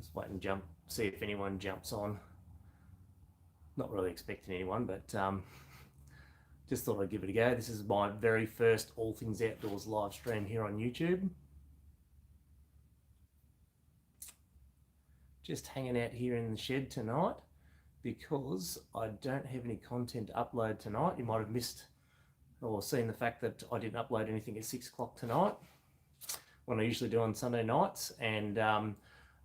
Just wait and see if anyone jumps on. Not really expecting anyone, but just thought I'd give it a go. This is my very first All Things Outdoors live stream here on YouTube. Just hanging out here in the shed tonight because I don't have any content to upload tonight. You might have missed or seen the fact that I didn't upload anything at 6 o'clock tonight when I usually do on Sunday nights, and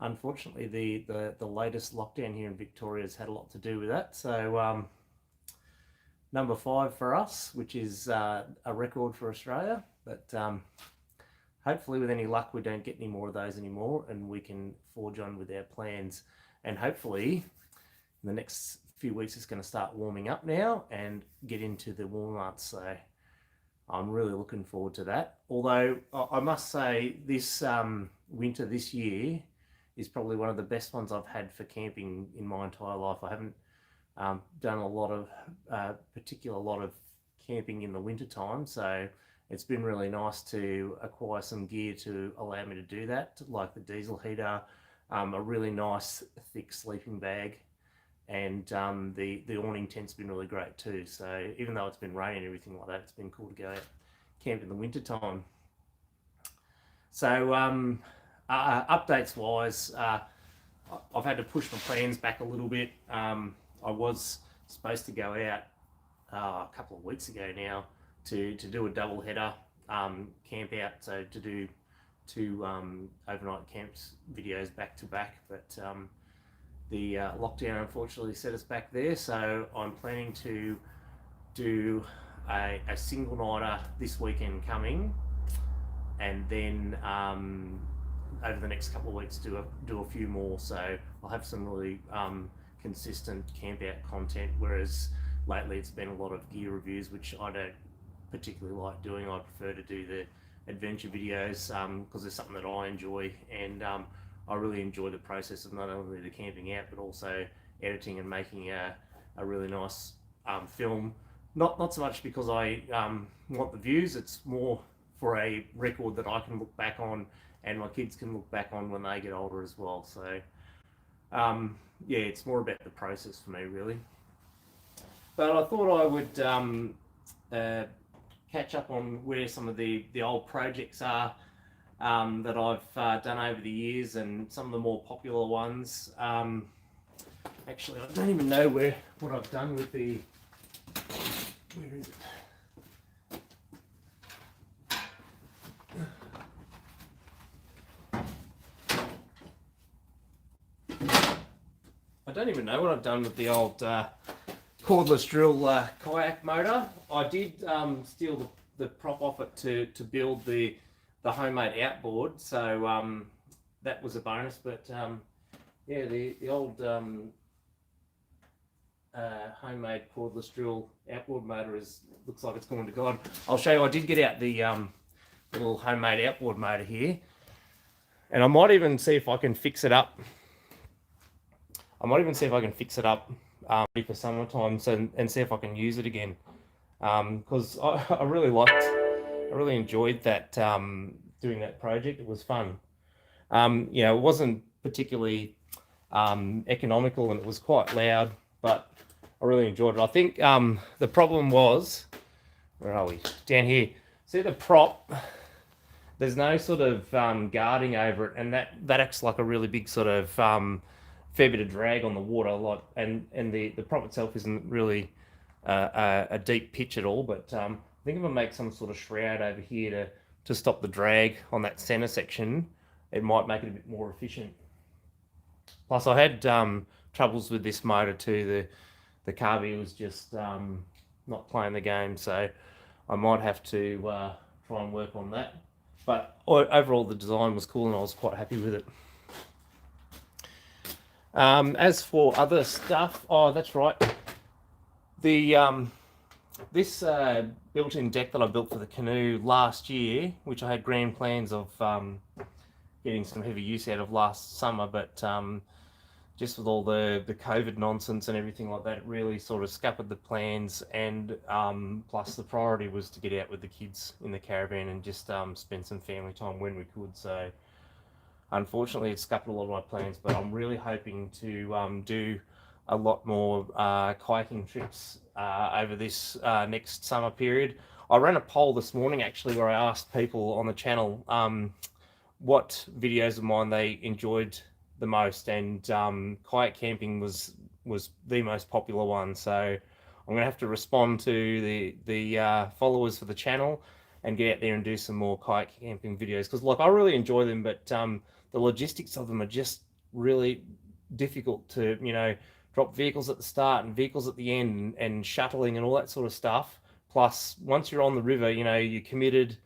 unfortunately the latest lockdown here in Victoria has had a lot to do with that. So number 5 for us, which is a record for Australia, but hopefully with any luck we don't get any more of those anymore and we can forge on with our plans. And hopefully in the next few weeks it's going to start warming up now and get into the warm months, so I'm really looking forward to that. Although I must say this winter this year is probably one of the best ones I've had for camping in my entire life. I haven't done a lot of camping in the winter time, so it's been really nice to acquire some gear to allow me to do that, like the diesel heater, a really nice thick sleeping bag, and the awning tent's been really great too. So even though it's been raining and everything like that, it's been cool to go out camp in the winter time. So updates wise, I've had to push my plans back a little bit. I was supposed to go out a couple of weeks ago now to do a double header camp out, so to do 2 overnight camps videos back to back, but the lockdown unfortunately set us back there, so I'm planning to do a single nighter this weekend coming, and then over the next couple of weeks do a few more, so I'll have some really consistent camp out content, whereas lately it's been a lot of gear reviews, which I don't particularly like doing. I prefer to do the adventure videos because it's something that I enjoy, and I really enjoy the process of not only the camping out but also editing and making a really nice film. Not so much because I want the views, it's more for a record that I can look back on and my kids can look back on when they get older as well. So yeah, it's more about the process for me really. But I thought I would catch up on where some of the old projects are that I've done over the years, and some of the more popular ones. Actually, I don't even know what I've done with the... Where is it? I don't even know what I've done with the old cordless drill kayak motor. I did steal the prop off it to build the homemade outboard, so that was a bonus. But yeah, the old homemade cordless drill outboard motor looks like it's gone to God. I'll show you. I did get out the little homemade outboard motor here, and I might even see if I can fix it up. For summertime, and see if I can use it again, because I really enjoyed that doing that project. It was fun. You know, it wasn't particularly economical and it was quite loud, but I really enjoyed it. I think the problem was, where are we? Down here. See the prop? There's no sort of guarding over it, and that acts like a really big sort of fair bit of drag on the water, and the prop itself isn't really a deep pitch at all, but I think if I make some sort of shroud over here to stop the drag on that center section, it might make it a bit more efficient. Plus I had troubles with this motor too. The carby was just not playing the game, so I might have to try and work on that. But overall the design was cool and I was quite happy with it. As for other stuff, oh, that's right. This built-in deck that I built for the canoe last year, which I had grand plans of getting some heavy use out of last summer, but just with all the COVID nonsense and everything like that, it really sort of scuppered the plans, and plus the priority was to get out with the kids in the caravan and just spend some family time when we could. So unfortunately it's scuppered a lot of my plans, but I'm really hoping to do a lot more kayaking trips over this next summer period. I ran a poll this morning actually where I asked people on the channel what videos of mine they enjoyed the most, and kayak camping was the most popular one. So I'm gonna have to respond to the followers for the channel and get out there and do some more kayak camping videos, because like I really enjoy them, but the logistics of them are just really difficult to, you know, drop vehicles at the start and vehicles at the end, and shuttling and all that sort of stuff. Plus, once you're on the river, you know, you're committed.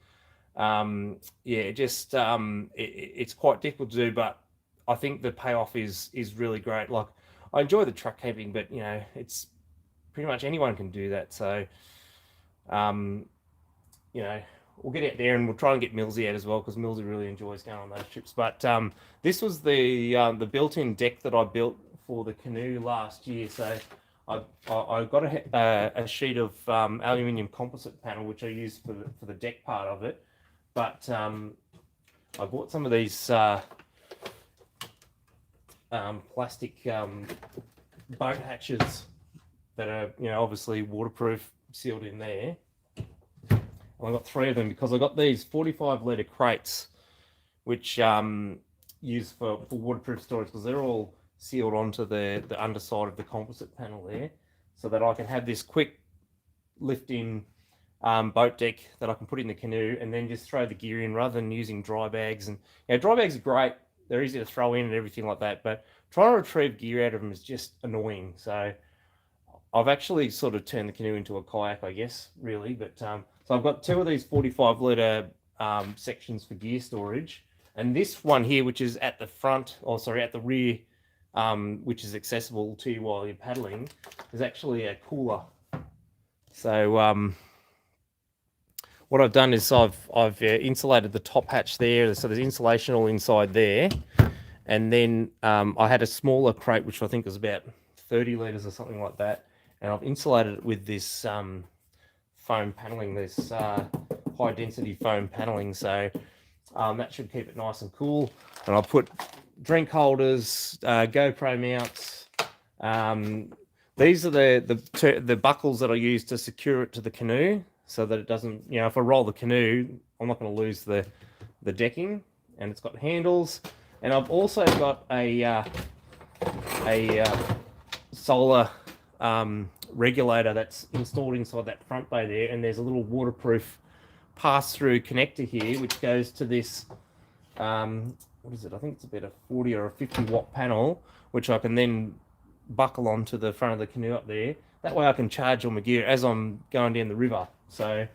Yeah, just it's quite difficult to do, but I think the payoff is really great. Like, I enjoy the truck camping, but you know, it's pretty much anyone can do that. So, you know, we'll get out there and we'll try and get Millsy out as well, because Millsy really enjoys going on those trips. But this was the built-in deck that I built for the canoe last year. So I got a sheet of aluminium composite panel, which I used for the deck part of it. But I bought some of these plastic boat hatches that are, you know, obviously waterproof, sealed in there. And I got 3 of them because I got these 45-litre crates, which use for waterproof storage, because they're all sealed onto the underside of the composite panel there, so that I can have this quick lift-in boat deck that I can put in the canoe and then just throw the gear in, rather than using dry bags. And you know, dry bags are great, they're easy to throw in and everything like that, but trying to retrieve gear out of them is just annoying. So I've actually sort of turned the canoe into a kayak, I guess, really. But so I've got 2 of these 45-litre sections for gear storage, and this one here, which is at the front, or sorry, at the rear, which is accessible to you while you're paddling, is actually a cooler. So what I've done is I've insulated the top hatch there, so there's insulation all inside there, and then I had a smaller crate, which I think was about 30 litres or something like that, and I've insulated it with this foam paneling, this high density foam paneling, so that should keep it nice and cool. And I'll put drink holders, GoPro mounts. These are the buckles that I use to secure it to the canoe, so that it doesn't, you know, if I roll the canoe, I'm not going to lose the decking. And it's got handles, and I've also got a solar regulator that's installed inside that front bay there, and there's a little waterproof pass-through connector here, which goes to this what is it? I think it's about a 40 or a 50 watt panel, which I can then buckle onto the front of the canoe up there. That way I can charge all my gear as I'm going down the river. So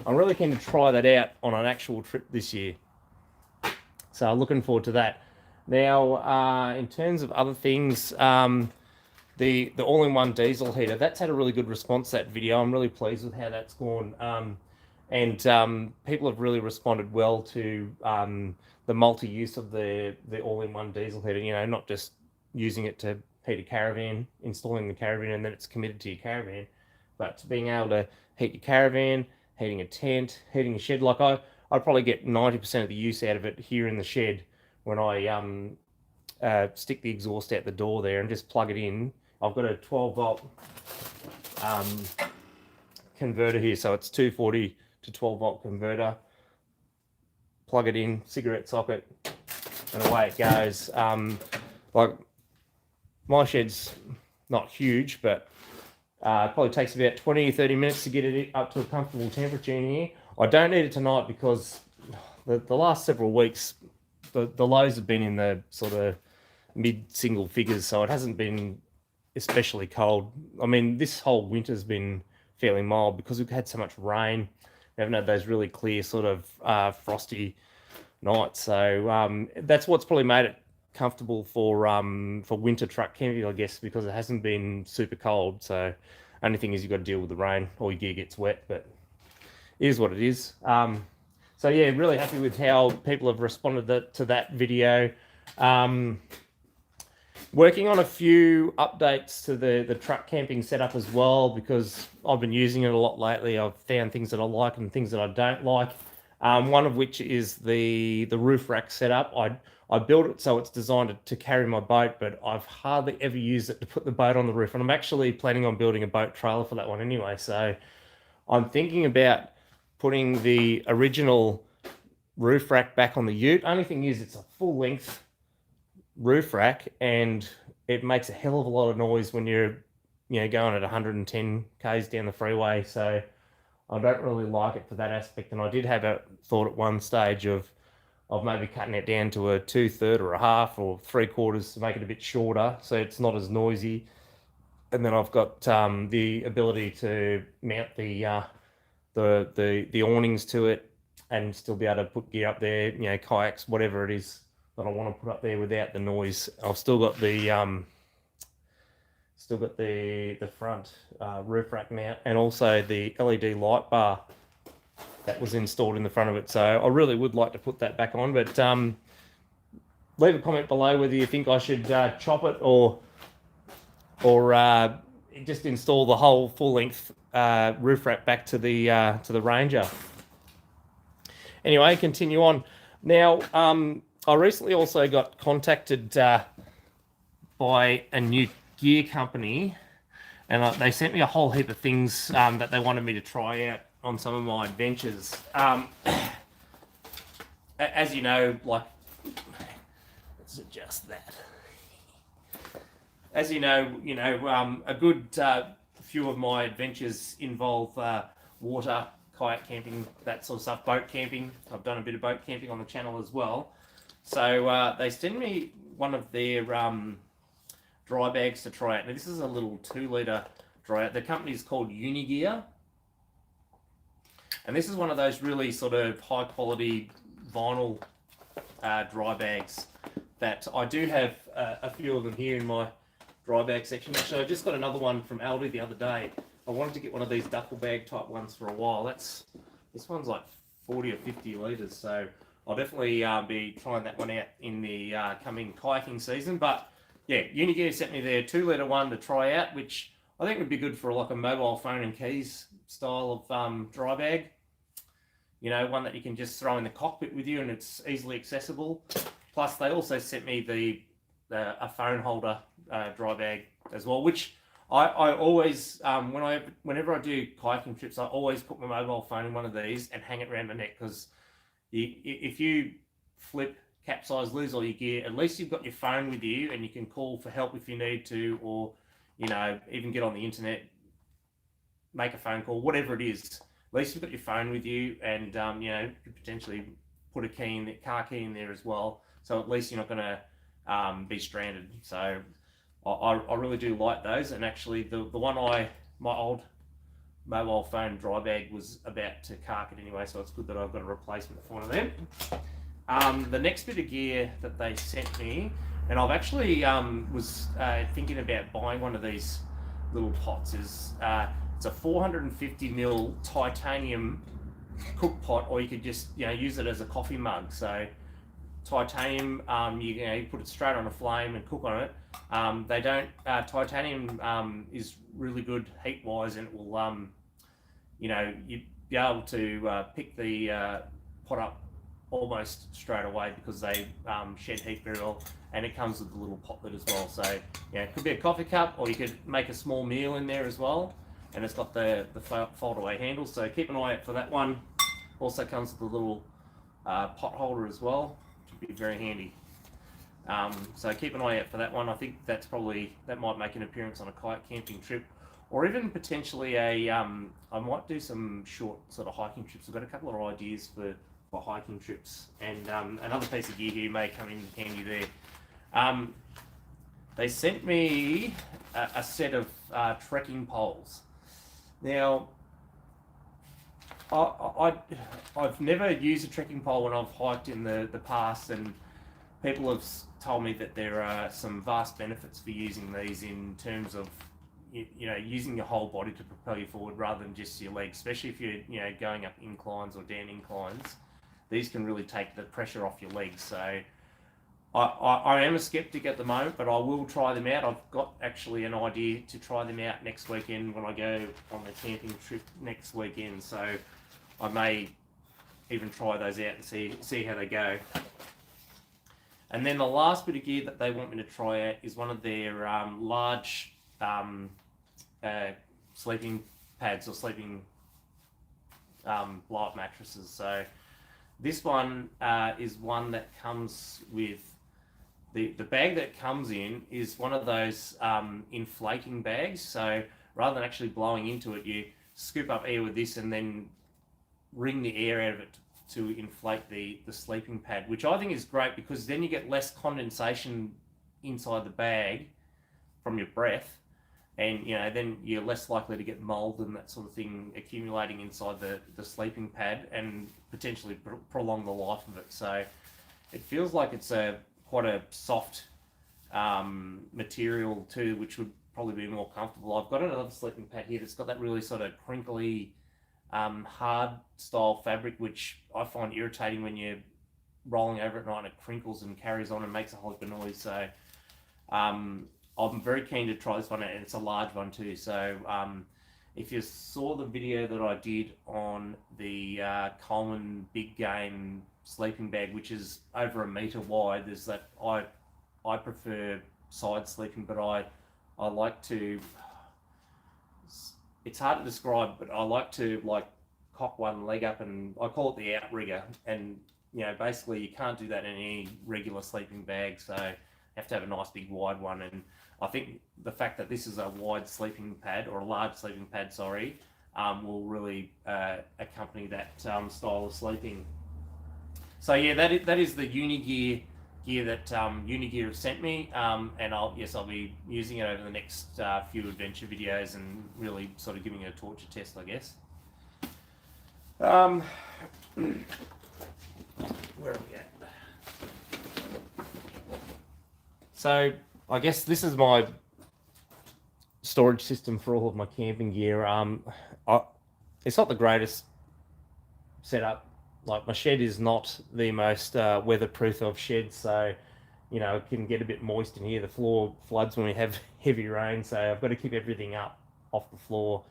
I'm really keen to try that out on an actual trip this year. So I'm looking forward to that. Now, in terms of other things, the all-in-one diesel heater, that's had a really good response, that video. I'm really pleased with how that's gone. And people have really responded well to the multi-use of the all-in-one diesel heater. You know, not just using it to heat a caravan, installing the caravan, and then it's committed to your caravan, but being able to heat your caravan, heating a tent, heating a shed. Like I'd probably get 90% of the use out of it here in the shed when I stick the exhaust out the door there and just plug it in. I've got a 12-volt converter here, so it's 240 to 12-volt converter. Plug it in, cigarette socket, and away it goes. Like, my shed's not huge, but it probably takes about 20 or 30 minutes to get it up to a comfortable temperature in here. I don't need it tonight because the last several weeks, the lows have been in the sort of mid-single figures, so it hasn't been especially cold. I mean, this whole winter's been fairly mild because we've had so much rain. We haven't had those really clear sort of frosty nights. So that's what's probably made it comfortable for winter truck camping, I guess, because it hasn't been super cold. So only thing is you've got to deal with the rain, all your gear gets wet, but it is what it is. So yeah, really happy with how people have responded to that video. Working on a few updates to the truck camping setup as well, because I've been using it a lot lately. I've found things that I like and things that I don't like. One of which is the roof rack setup. I built it so it's designed to carry my boat, but I've hardly ever used it to put the boat on the roof. And I'm actually planning on building a boat trailer for that one anyway. So I'm thinking about putting the original roof rack back on the ute. Only thing is, it's a full length roof rack, and it makes a hell of a lot of noise when you're, going at 110 k's down the freeway. So I don't really like it for that aspect. And I did have a thought at one stage of maybe cutting it down to a 2/3 or a half or 3/4 to make it a bit shorter, so it's not as noisy. And then I've got the ability to mount the awnings to it, and still be able to put gear up there, kayaks, whatever it is that I want to put up there without the noise. I've still got the front roof rack mount, and also the LED light bar that was installed in the front of it. So I really would like to put that back on, but leave a comment below whether you think I should chop it or just install the whole full length roof rack back to the Ranger. Anyway, continue on. Now, I recently also got contacted by a new gear company, and they sent me a whole heap of things that they wanted me to try out on some of my adventures. As you know, let's adjust that. As you know, a good few of my adventures involve water, kayak camping, that sort of stuff, boat camping. I've done a bit of boat camping on the channel as well. So they sent me one of their dry bags to try out. Now this is a little 2-litre dry out. The company's called Unigear. And this is one of those really sort of high quality vinyl dry bags that I do have a few of them here in my dry bag section. Actually, I just got another one from Aldi the other day. I wanted to get one of these duffel bag type ones for a while. This one's like 40 or 50 litres, so I'll definitely be trying that one out in the coming kayaking season. But yeah, Unigear sent me their 2-litre one to try out, which I think would be good for like a mobile phone and keys style of dry bag. One that you can just throw in the cockpit with you and it's easily accessible. Plus, they also sent me a phone holder dry bag as well, which I always, whenever I do kayaking trips, I always put my mobile phone in one of these and hang it around my neck, because if you flip, capsize, lose all your gear, at least you've got your phone with you and you can call for help if you need to, or even get on the internet, make a phone call, whatever it is. At least you've got your phone with you, and you could potentially put a key in the car key in there as well. So at least you're not going to be stranded. So I really do like those. And actually, the one my old mobile phone dry bag was about to cark it anyway, so it's good that I've got a replacement for one of them. The next bit of gear that they sent me, and I've actually was thinking about buying one of these little pots, is it's a 450ml titanium cook pot, or you could just use it as a coffee mug. So titanium, you put it straight on a flame and cook on it. Titanium is really good heat wise, and it will you'd be able to pick the pot up almost straight away, because they shed heat very well, and it comes with a little pot lid as well. So it could be a coffee cup, or you could make a small meal in there as well. And it's got the fold away handle, so keep an eye out for that one. Also comes with a little pot holder as well, which would be very handy. So keep an eye out for that one. I think that might make an appearance on a kayak camping trip, or even potentially I might do some short sort of hiking trips. I've got a couple of ideas for hiking trips, and another piece of gear here may come in handy there. They sent me a set of trekking poles. Now, I've never used a trekking pole when I've hiked in the past, and people have told me that there are some vast benefits for using these in terms of using your whole body to propel you forward rather than just your legs, especially if you're going up inclines or down inclines. These can really take the pressure off your legs. So I am a skeptic at the moment, but I will try them out. I've got actually an idea to try them out next weekend when I go on the camping trip next weekend. So I may even try those out and see how they go. And then the last bit of gear that they want me to try out is one of their large sleeping pads or sleeping blow-up mattresses. So this one is one that comes with the bag that it comes in is one of those inflating bags. So rather than actually blowing into it, you scoop up air with this and then wring the air out of it to inflate the sleeping pad, which I think is great because then you get less condensation inside the bag from your breath, and then you're less likely to get mold and that sort of thing accumulating inside the sleeping pad and potentially prolong the life of it. So it feels like it's quite a soft material too, which would probably be more comfortable. I've got another sleeping pad here that's got that really sort of crinkly hard style fabric, which I find irritating when you're rolling over at night and it crinkles and carries on and makes a whole heap of noise. So I'm very keen to try this one, and it's a large one too. So if you saw the video that I did on the Coleman Big Game sleeping bag, which is over 1 meter wide, there's that I prefer side sleeping, but I like to, it's hard to describe, but I like to cock one leg up, and I call it the outrigger. And basically you can't do that in any regular sleeping bag, so you have to have a nice big wide one. And I think the fact that this is a wide sleeping pad, or a large sleeping pad, sorry, will really accompany that style of sleeping. So yeah, that is the Unigear gear that Unigear have sent me, and I'll be using it over the next few adventure videos and really sort of giving it a torture test, I guess. Where are we at? So I guess this is my storage system for all of my camping gear. It's not the greatest setup. Like, my shed is not the most weatherproof of sheds, so it can get a bit moist in here. The floor floods when we have heavy rain, so I've got to keep everything up off the floor.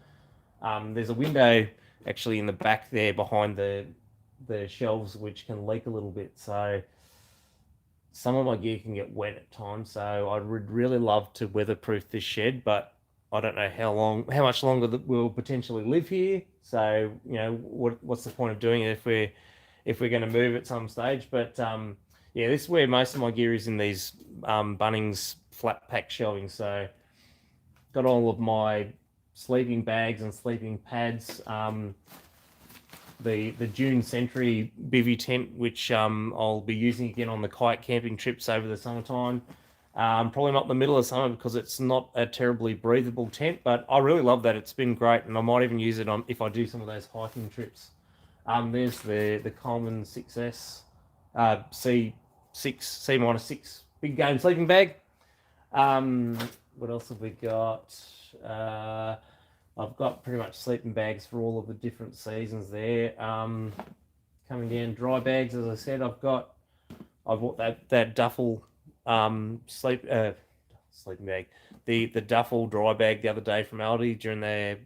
There's a window actually in the back there behind the shelves which can leak a little bit, so some of my gear can get wet at times. So I would really love to weatherproof this shed, but I don't know how much longer that we'll potentially live here. So what's the point of doing it if we're going to move at some stage? But yeah, this is where most of my gear is, in these Bunnings flat pack shelving. So got all of my sleeping bags and sleeping pads. The June Century bivvy tent, which I'll be using again on the kayak camping trips over the summertime. Probably not in the middle of summer because it's not a terribly breathable tent, but I really love that. It's been great, and I might even use it if I do some of those hiking trips. There's the Coleman 6S C-6 big game sleeping bag. What else have we got? I've got pretty much sleeping bags for all of the different seasons there. Coming down, dry bags, as I said, I bought that duffel sleeping bag, the duffel dry bag the other day from Aldi during their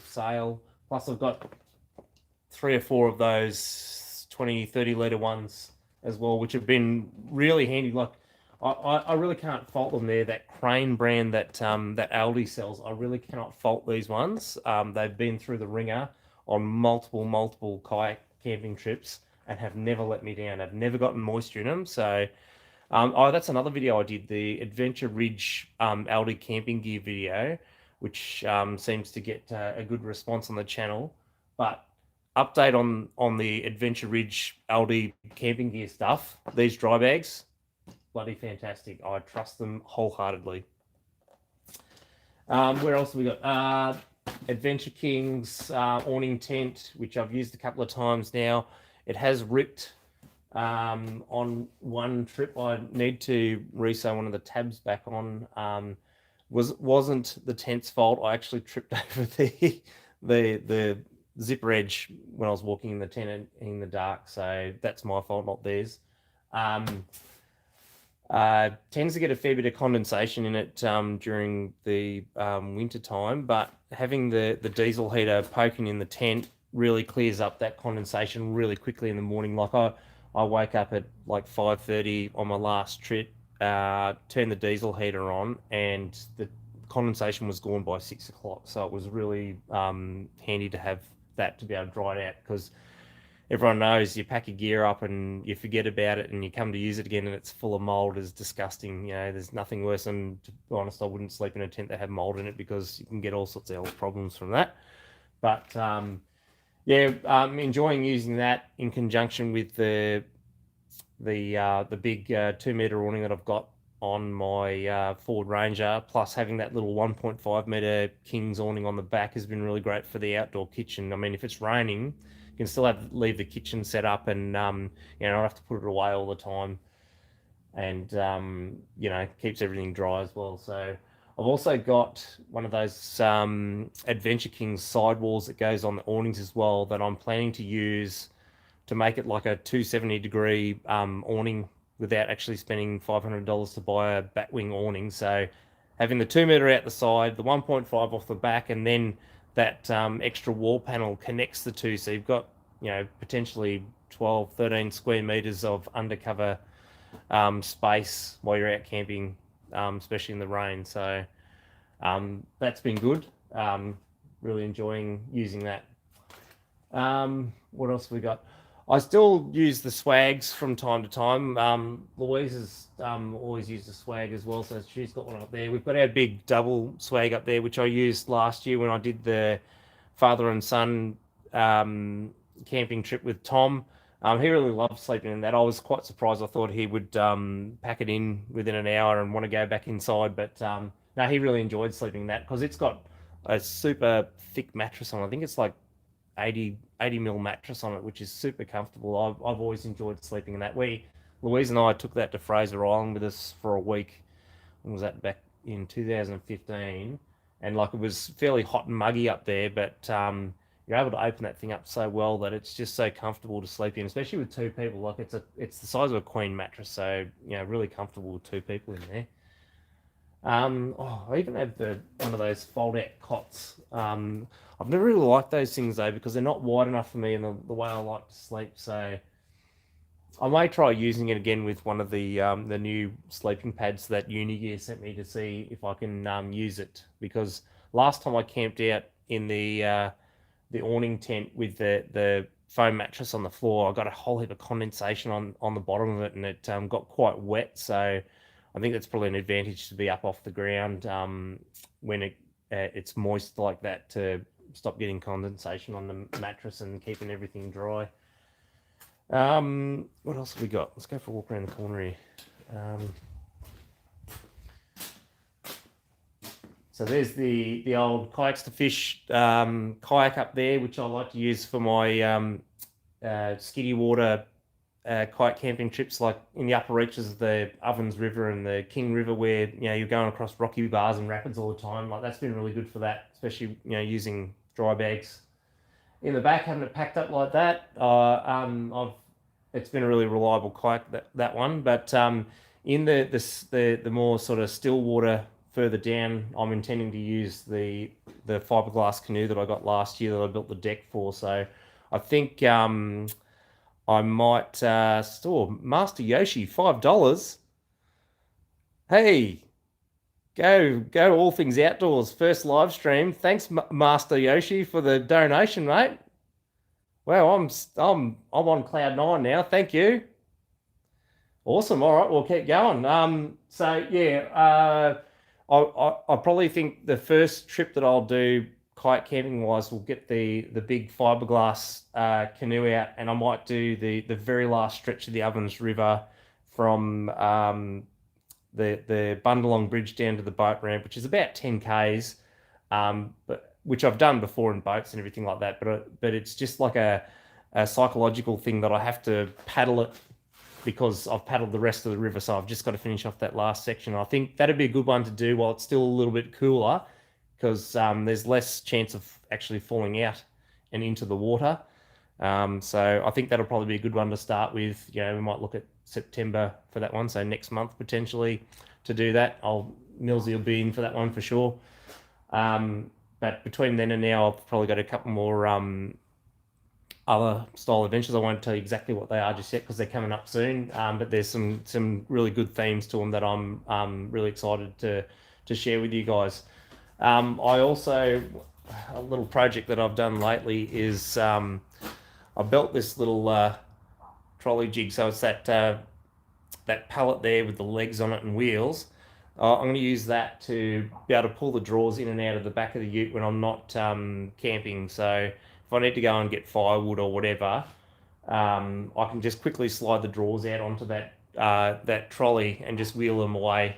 sale. Plus I've got 3 or 4 of those 20-30 litre ones as well, which have been really handy. Like, I really can't fault them. They're that Crane brand that that Aldi sells. I really cannot fault these ones. They've been through the ringer on multiple kayak camping trips and have never let me down. I've never gotten moisture in them. So that's another video I did, the Adventure Ridge Aldi camping gear video, which seems to get a good response on the channel. But update on the Adventure Ridge Aldi camping gear stuff. These dry bags, bloody fantastic. I trust them wholeheartedly. Where else have we got? Adventure King's awning tent, which I've used a couple of times now. It has ripped on one trip. I need to resew one of the tabs back on. Wasn't the tent's fault. I actually tripped over the zipper edge when I was walking in the tent in the dark, so that's my fault, not theirs. Tends to get a fair bit of condensation in it during the winter time, but having the diesel heater poking in the tent really clears up that condensation really quickly in the morning. Like, I woke up at like 5:30 on my last trip, turned the diesel heater on, and the condensation was gone by 6 o'clock. So it was really handy to have that to be able to dry it out, because everyone knows you pack your gear up and you forget about it and you come to use it again and it's full of mold is disgusting. You know, there's nothing worse than, to be honest, I wouldn't sleep in a tent that had mold in it, because you can get all sorts of health problems from that. But yeah, I'm enjoying using that in conjunction with the big 2 meter awning that I've got on my Ford Ranger, plus having that little 1.5 meter King's awning on the back has been really great for the outdoor kitchen. I mean, if it's raining, you can still leave the kitchen set up, and you know, I don't have to put it away all the time, and you know, keeps everything dry as well. So I've also got one of those Adventure Kings sidewalls that goes on the awnings as well, that I'm planning to use to make it like a 270-degree awning without actually spending $500 to buy a batwing awning. So having the 2 meter out the side, the 1.5 off the back, and then that extra wall panel connects the two. So you've got, you know, potentially 12, 13 square meters of undercover space while you're out camping, especially in the rain. So that's been good. Really enjoying using that. What else have we got? I still use the swags from time to time. Louise has always used the swag as well, so she's got one up there. We've got our big double swag up there, which I used last year when I did the father and son camping trip with Tom. He really loved sleeping in that. I was quite surprised. I thought he would pack it in within an hour and want to go back inside, but no, he really enjoyed sleeping in that, because it's got a super thick mattress on. I think it's like 80 mil mattress on it, which is super comfortable. I've always enjoyed sleeping in that. Louise and I took that to Fraser Island with us for a week. When was that? Back in 2015, and like, it was fairly hot and muggy up there, but you're able to open that thing up so well that it's just so comfortable to sleep in, especially with two people. Like, it's the size of a queen mattress, so you know, really comfortable with two people in there. I even have one of those fold-out cots. I've never really liked those things though, because they're not wide enough for me and the way I like to sleep. So I may try using it again with one of the new sleeping pads that Unigear sent me, to see if I can use it. Because last time I camped out in the awning tent with the foam mattress on the floor, I got a whole heap of condensation on the bottom of it, and it got quite wet. So I think that's probably an advantage to be up off the ground when it's moist like that, to stop getting condensation on the mattress and keeping everything dry. What else have we got? Let's go for a walk around the corner here. So there's the old kayaks to fish kayak up there, which I like to use for my skiddy water kayak camping trips, like in the upper reaches of the Ovens River and the King River, where you know, you're going across rocky bars and rapids all the time. Like, that's been really good for that, especially, you know, using dry bags in the back, having it packed up like that. It's been a really reliable kayak, that one. But in the more sort of still water further down, I'm intending to use the fiberglass canoe that I got last year, that I built the deck for. So I think I might store Master Yoshi, $5. Hey, go to All Things Outdoors, first live stream. Thanks, Master Yoshi, for the donation, mate. Well, I'm on cloud nine now. Thank you. Awesome. All right, we'll keep going. So yeah, I probably think the first trip that I'll do kayak camping wise, we'll get the big fiberglass canoe out, and I might do the very last stretch of the Ovens River from the Bundalong Bridge down to the boat ramp, which is about 10 k's, but which I've done before in boats and everything like that. But it's just like a psychological thing that I have to paddle it, because I've paddled the rest of the river, so I've just got to finish off that last section. I think that'd be a good one to do while it's still a little bit cooler, because there's less chance of actually falling out and into the water. So I think that'll probably be a good one to start with. You know, we might look at September for that one, so next month potentially to do that. Millsy will be in for that one for sure. But between then and now, I've probably got a couple more other style adventures. I won't tell you exactly what they are just yet because they're coming up soon. But there's some really good themes to them that I'm really excited to share with you guys. I also, a little project that I've done lately is I built this little trolley jig. So it's that pallet there with the legs on it and wheels. I'm going to use that to be able to pull the drawers in and out of the back of the ute when I'm not camping. So if I need to go and get firewood or whatever, I can just quickly slide the drawers out onto that trolley and just wheel them away.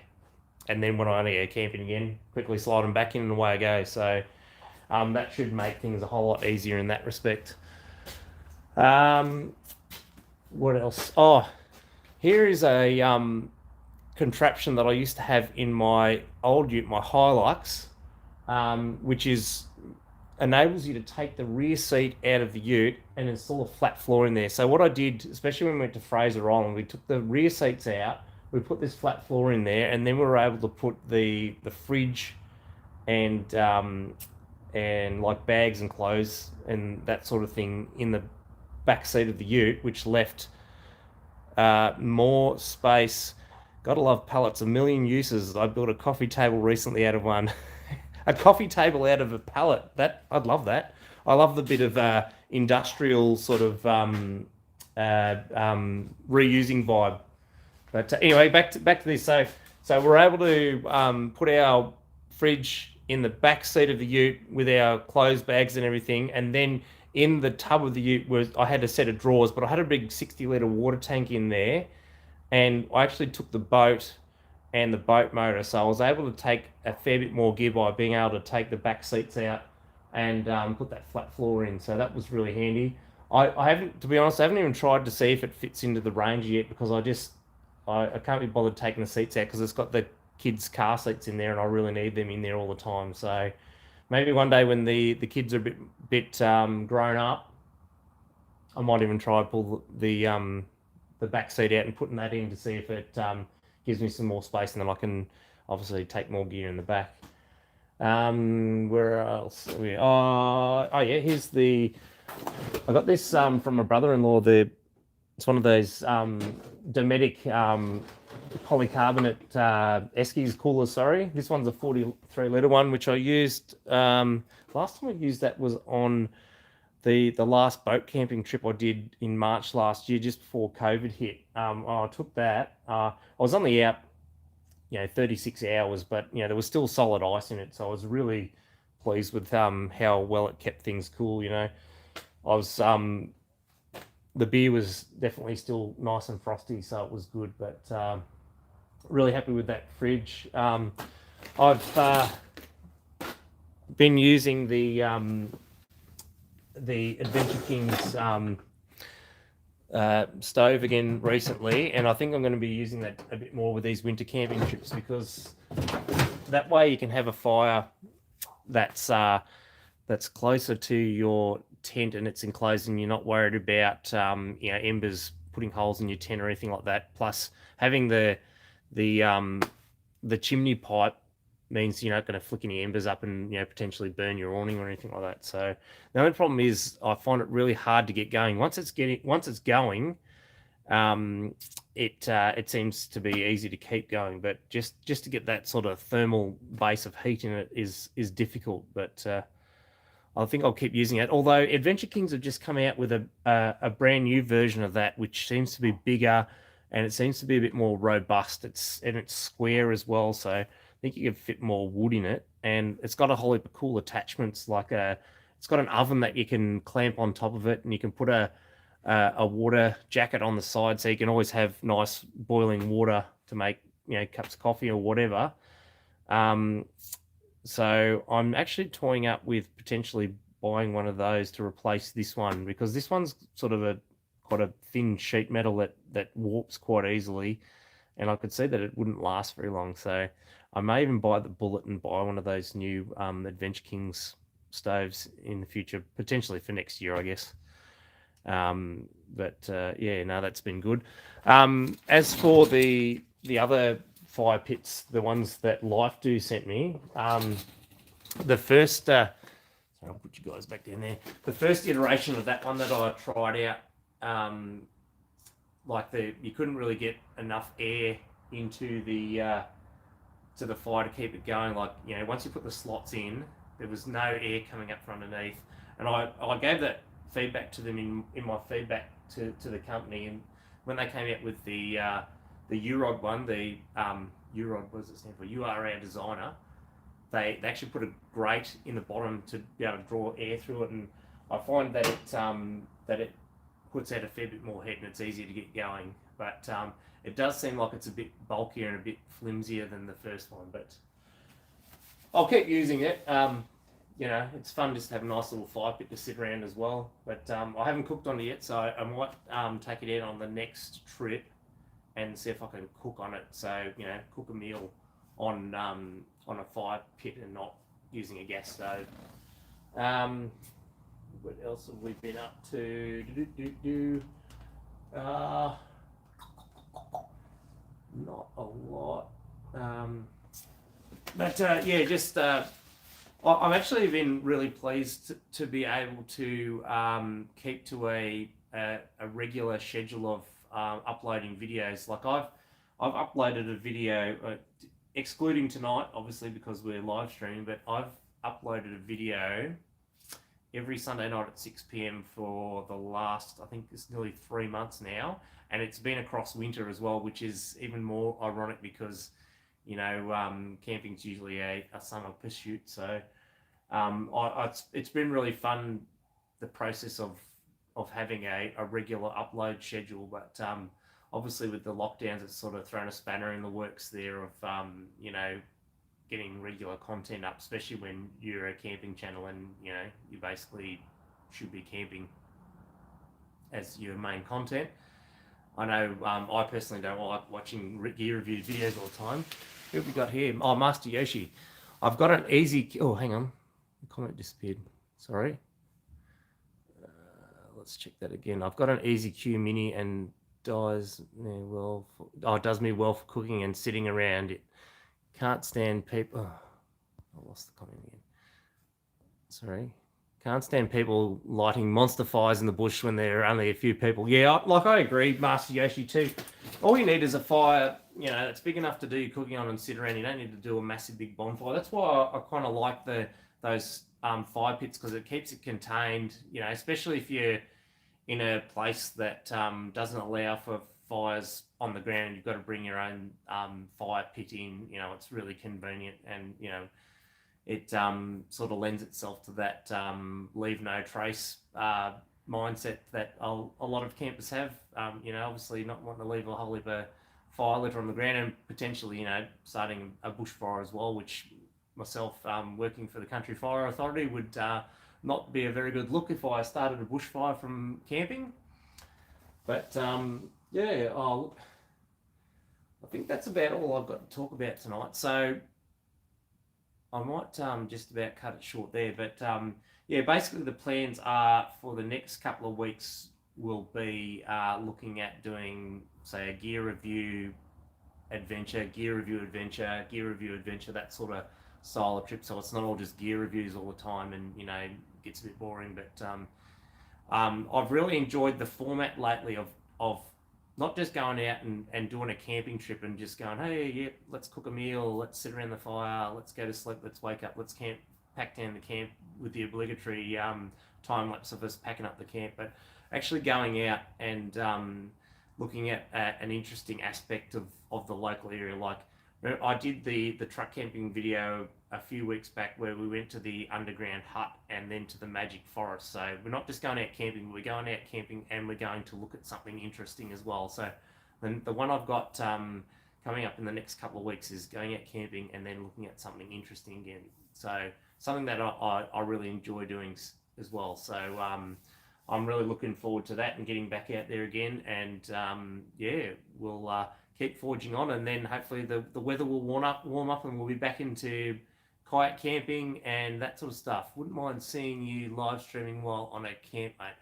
And then when I only go camping again, quickly slide them back in and away I go. So that should make things a whole lot easier in that respect. What else? Oh, here is a contraption that I used to have in my old ute, my Hilux, which enables you to take the rear seat out of the ute and install a flat floor in there. So what I did, especially when we went to Fraser Island, we took the rear seats out, we put this flat floor in there, and then we were able to put the fridge and like bags and clothes and that sort of thing in the back seat of the ute, which left more space. Gotta love pallets, a million uses. I built a coffee table recently out of one. A coffee table out of a pallet. I'd love that. I love the bit of industrial sort of reusing vibe. But anyway, back to this. So we're able to put our fridge in the back seat of the ute with our clothes bags and everything, and then in the tub of the ute I had a set of drawers, but I had a big 60-litre water tank in there, and I actually took the boat and the boat motor, so I was able to take a fair bit more gear by being able to take the back seats out and put that flat floor in. So that was really handy. I haven't, to be honest, I haven't even tried to see if it fits into the Ranger yet, because I can't be bothered taking the seats out because it's got the kids' car seats in there, and I really need them in there all the time. So maybe one day when the kids are a bit grown up, I might even try to pull the back seat out and putting that in to see if it gives me some more space, and then I can obviously take more gear in the back. Where else are we? Oh yeah, here's I got this from my brother-in-law. It's one of those Dometic polycarbonate Eskies coolers. Sorry, this one's a 43-litre one, which I used last time I used that was on the last boat camping trip I did in March last year, just before COVID hit. I took that. I was only out, 36 hours, but there was still solid ice in it, so I was really pleased with how well it kept things cool. I was the beer was definitely still nice and frosty, so it was good. But really happy with that fridge. I've been using the Adventure Kings stove again recently, and I think I'm going to be using that a bit more with these winter camping trips, because that way you can have a fire that's closer to your tent and it's enclosed, and you're not worried about embers putting holes in your tent or anything like that. Plus, having the chimney pipe means you're not going to flick any embers up and potentially burn your awning or anything like that. So the only problem is I find it really hard to get going. Once it's going, it seems to be easy to keep going, but just to get that sort of thermal base of heat in it is difficult. But I think I'll keep using it. Although Adventure Kings have just come out with a brand new version of that, which seems to be bigger and it seems to be a bit more robust. It's square as well, so I think you can fit more wood in it, and it's got a whole heap of cool attachments. It's got an oven that you can clamp on top of it, and you can put a water jacket on the side, so you can always have nice boiling water to make cups of coffee or whatever. So I'm actually toying up with potentially buying one of those to replace this one, because this one's sort of quite a thin sheet metal that warps quite easily, and I could see that it wouldn't last very long. So I may even buy the bullet and buy one of those new Adventure Kings stoves in the future, potentially for next year, I guess. That's been good. As for the other fire pits, the ones that Life Do sent me, the first So I'll put you guys back down there. The first iteration of that one that I tried out, you couldn't really get enough air into the to the fire to keep it going. Like, you know, once you put the slots in, there was no air coming up from underneath. And I gave that feedback to them in my feedback to the company. And when they came out with the UROD one, the UROD, what does it stand for? You Are Our Designer. They actually put a grate in the bottom to be able to draw air through it, and I find that it puts out a fair bit more heat and it's easier to get going. But it does seem like it's a bit bulkier and a bit flimsier than the first one. But I'll keep using it. You know, it's fun just to have a nice little fire pit to sit around as well. But I haven't cooked on it yet, so I might take it out on the next trip and see if I can cook on it. So, you know, cook a meal on a fire pit and not using a gas stove. What else have we been up to? Not a lot. Yeah, just I've actually been really pleased to be able to keep to a regular schedule of uploading videos. Like I've uploaded a video, excluding tonight, obviously because we're live streaming, but I've uploaded a video every Sunday night at 6 p.m. for the last, I think it's nearly 3 months now, and it's been across winter as well, which is even more ironic because, you know, camping's usually a summer pursuit. So it's been really fun, the process of having a regular upload schedule, but obviously with the lockdowns, it's sort of thrown a spanner in the works there of, you know, getting regular content up, especially when you're a camping channel and, you know, you basically should be camping as your main content. I know I personally don't like watching gear review videos all the time. Who have we got here? Oh, Master Yoshi. I've got an easy... Oh, hang on. The comment disappeared. Sorry. Let's check that again. I've got an Easy Q Mini and does me well. It does me well for cooking and sitting around. It can't stand people. Oh, I lost the comment again. Sorry. Can't stand people lighting monster fires in the bush when there are only a few people. Yeah, I agree, Master Yoshi too. All you need is a fire, you know, that's big enough to do your cooking on and sit around. You don't need to do a massive big bonfire. That's why I kind of like those fire pits, because it keeps it contained, you know, especially if you're in a place that doesn't allow for fires on the ground. You've got to bring your own fire pit in. You know, it's really convenient, and, you know, it sort of lends itself to that leave no trace mindset that a lot of campers have. You know, obviously not wanting to leave a whole heap of fire litter on the ground, and potentially, you know, starting a bushfire as well, which myself, working for the Country Fire Authority, would not be a very good look if I started a bushfire from camping. But yeah, I think that's about all I've got to talk about tonight. So I might just about cut it short there. But yeah, basically the plans are for the next couple of weeks will be looking at doing, say, a gear review adventure, that sort of style of trip. So it's not all just gear reviews all the time, and, you know, it gets a bit boring. But I've really enjoyed the format lately of not just going out and doing a camping trip and just going, hey, yeah, let's cook a meal, let's sit around the fire, let's go to sleep, let's wake up, let's pack down the camp with the obligatory time lapse of us packing up the camp, but actually going out and looking at an interesting aspect of the local area. Like, I did the truck camping video a few weeks back where we went to the underground hut and then to the magic forest. So we're not just going out camping, we're going out camping and we're going to look at something interesting as well. So the one I've got coming up in the next couple of weeks is going out camping and then looking at something interesting again. So something that I really enjoy doing as well. So I'm really looking forward to that and getting back out there again. And yeah, we'll keep forging on, and then hopefully the weather will warm up and we'll be back into kayak camping and that sort of stuff. Wouldn't mind seeing you live streaming while on a camp, mate.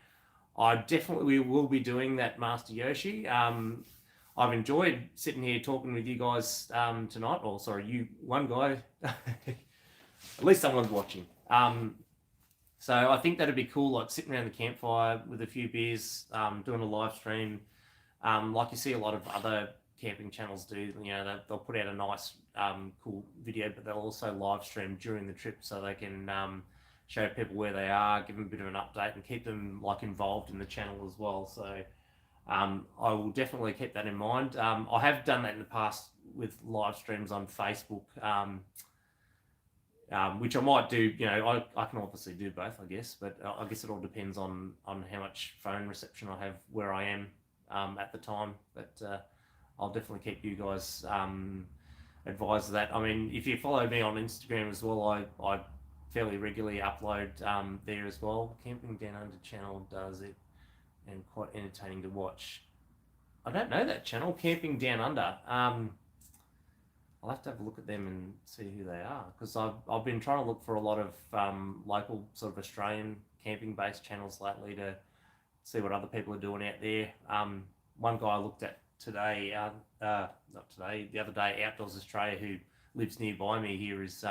I definitely will be doing that, Master Yoshi. I've enjoyed sitting here talking with you guys tonight. Or sorry, you one guy. At least someone's watching. So I think that'd be cool, like sitting around the campfire with a few beers, doing a live stream, like you see a lot of other camping channels do. You know, they'll put out a nice, cool video, but they'll also live stream during the trip so they can show people where they are, give them a bit of an update, and keep them like involved in the channel as well. So I will definitely keep that in mind. I have done that in the past with live streams on Facebook. Which I might do. You know, I can obviously do both, I guess, but I guess it all depends on how much phone reception I have where I am at the time. But I'll definitely keep you guys advised of that. I mean, if you follow me on Instagram as well, I fairly regularly upload there as well. Camping Down Under channel does it, and quite entertaining to watch. I don't know that channel, Camping Down Under. I'll have to have a look at them and see who they are, because I've been trying to look for a lot of local sort of Australian camping based channels lately to see what other people are doing out there. One guy I looked at today, not today, the other day, Outdoors Australia, who lives nearby me here, is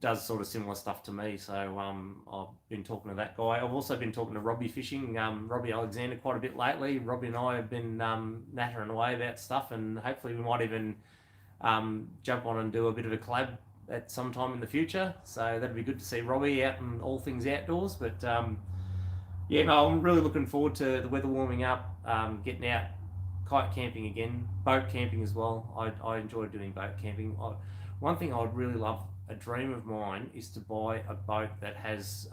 does sort of similar stuff to me. So I've been talking to that guy. I've also been talking to Robbie Fishing, Robbie Alexander, quite a bit lately. Robbie and I have been nattering away about stuff, and hopefully we might even jump on and do a bit of a collab at some time in the future. So that'd be good to see Robbie out in all things outdoors. But yeah, no, I'm really looking forward to the weather warming up, getting out kite camping again, boat camping as well. I enjoy doing boat camping. One thing I would really love, a dream of mine, is to buy a boat that has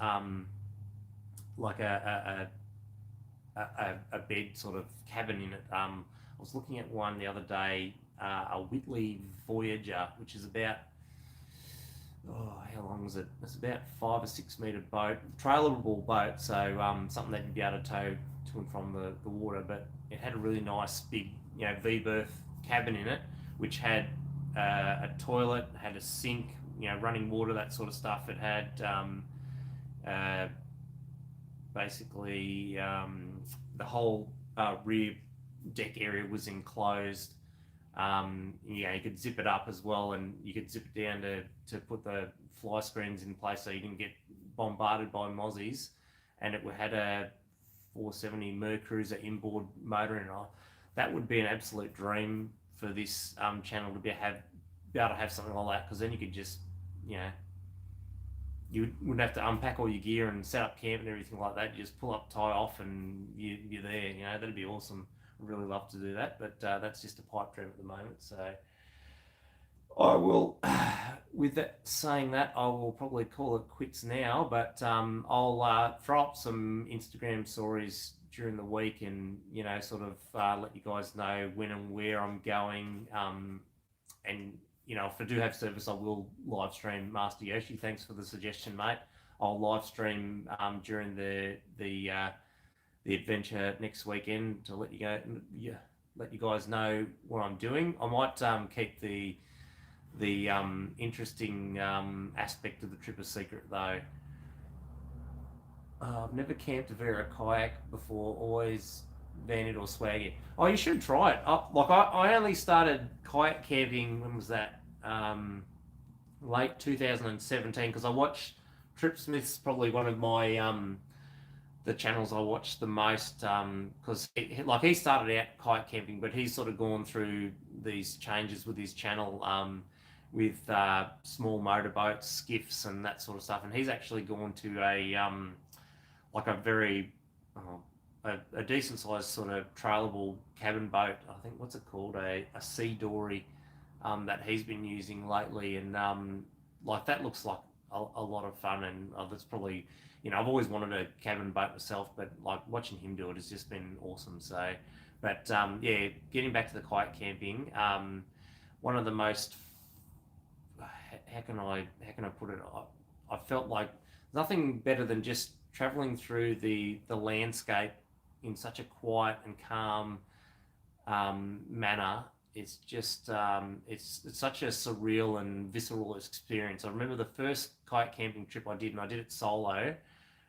like a bed sort of cabin in it. I was looking at one the other day, a Whitley Voyager, which is about, how long is it? It's about 5 or 6 meter boat, trailerable boat, so something that you'd be able to tow to and from the water. But it had a really nice big, you know, V-berth cabin in it, which had a toilet, had a sink, you know, running water, that sort of stuff. It had basically the whole rear deck area was enclosed. You know, you could zip it up as well, and you could zip it down to put the fly screens in place so you didn't get bombarded by mozzies. And it had a 470 Mercruiser inboard motor in it. That would be an absolute dream for this channel to be able to have something like that, because then you could just, you know, you wouldn't have to unpack all your gear and set up camp and everything like that. You just pull up, tie off, and you're there. You know, that'd be awesome. I'd really love to do that, but that's just a pipe dream at the moment. So I will, with that saying that, I will probably call it quits now. But I'll throw up some Instagram stories during the week, and, you know, sort of let you guys know when and where I'm going. And, you know, if I do have service, I will live stream Master Yoshi. Thanks for the suggestion, mate. I'll live stream during the adventure next weekend to let you guys know what I'm doing. I might keep the interesting aspect of the trip a secret, though. I've never camped a Vera kayak before. Always vanted or swaggy. Oh, you should try it. I only started kayak camping. When was that? Late 2017. Because I watched Trip Smith's probably one of my the channels I watch the most, because he started out kayak camping, but he's sort of gone through these changes with his channel, with small motorboats, skiffs, and that sort of stuff. And he's actually gone to a very a decent sized sort of trailable cabin boat. I think, what's it called, a sea dory, that he's been using lately, and like that looks like a lot of fun. And that's probably, you know, I've always wanted a cabin boat myself, but like watching him do it has just been awesome. So, but yeah, getting back to the kayak camping, one of the most, how can I put it? I felt like nothing better than just traveling through the landscape in such a quiet and calm manner. It's just it's such a surreal and visceral experience. I remember the first kayak camping trip I did, and I did it solo,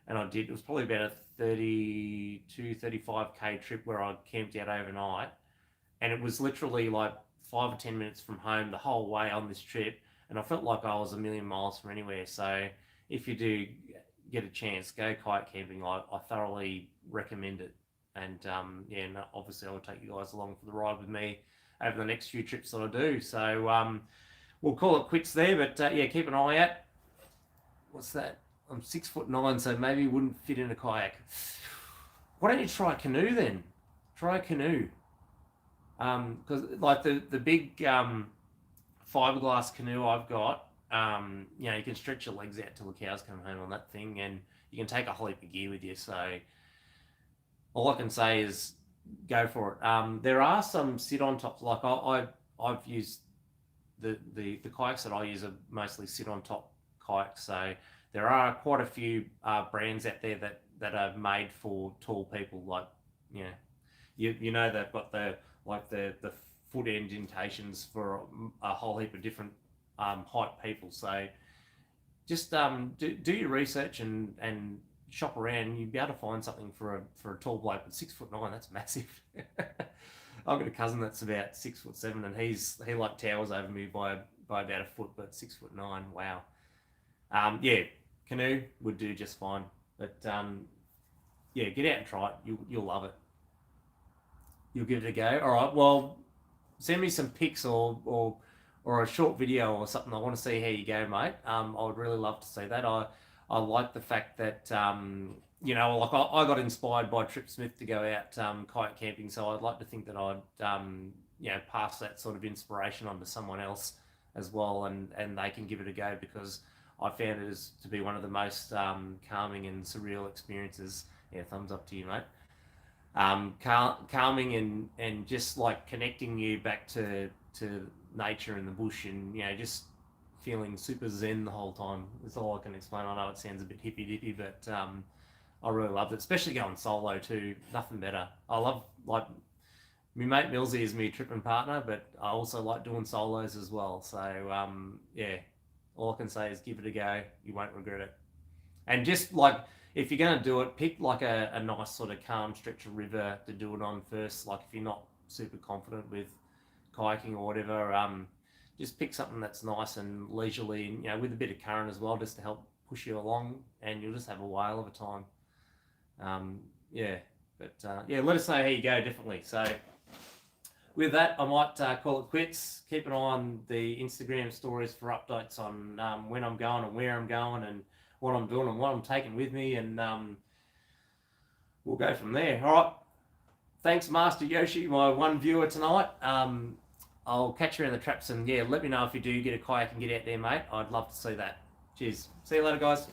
and it was probably about a 35k trip where I camped out overnight, and it was literally like 5 or 10 minutes from home the whole way on this trip, and I felt like I was a million miles from anywhere. So if you do get a chance, go kayak camping. I thoroughly recommend it. And yeah, and obviously I'll take you guys along for the ride with me over the next few trips that I do. So we'll call it quits there, but yeah, keep an eye out. What's that? I'm 6'9", so maybe wouldn't fit in a kayak. Why don't you try a canoe then? Try a canoe. Because like the big fiberglass canoe I've got, you know, you can stretch your legs out till the cows come home on that thing, and you can take a whole heap of gear with you. So all I can say is go for it. There are some sit-on tops. Like I've used the kayaks that I use are mostly sit-on-top kayaks. So there are quite a few brands out there that are made for tall people. Like, you know, you know they've got the foot indentations for a whole heap of different height people. So just do your research and shop around. You'd be able to find something for a tall bloke. But 6'9", that's massive. I've got a cousin that's about 6'7", and he like towers over me by about a foot. But 6'9", wow. Yeah, canoe would do just fine. But yeah, get out and try it. You'll love it. You'll give it a go. All right. Well, send me some pics or a short video or something. I want to see how you go, mate. I would really love to see that. I like the fact that you know, like I got inspired by Trip Smith to go out kayak camping, so I'd like to think that I'd you know, pass that sort of inspiration on to someone else as well, and they can give it a go, because I found it as to be one of the most calming and surreal experiences. Yeah, thumbs up to you, mate. Calming and just like connecting you back to nature and the bush, and you know, just feeling super zen the whole time. That's all I can explain. I know it sounds a bit hippy dippy, but I really loved it, especially going solo too. Nothing better. I love, like, my mate Millsy is my tripping partner, but I also like doing solos as well. So yeah, all I can say is give it a go. You won't regret it. And just like, if you're going to do it, pick like a nice sort of calm stretch of river to do it on first. Like if you're not super confident with kayaking or whatever, just pick something that's nice and leisurely, and, you know, with a bit of current as well, just to help push you along, and you'll just have a whale of a time. Yeah, but yeah, let us know how you go, definitely. So with that, I might call it quits. Keep an eye on the Instagram stories for updates on when I'm going and where I'm going and what I'm doing and what I'm taking with me, and we'll go from there. All right. Thanks, Master Yoshi, my one viewer tonight. I'll catch you in the traps, and yeah, let me know if you do get a kayak and get out there, mate. I'd love to see that. Cheers. See you later, guys.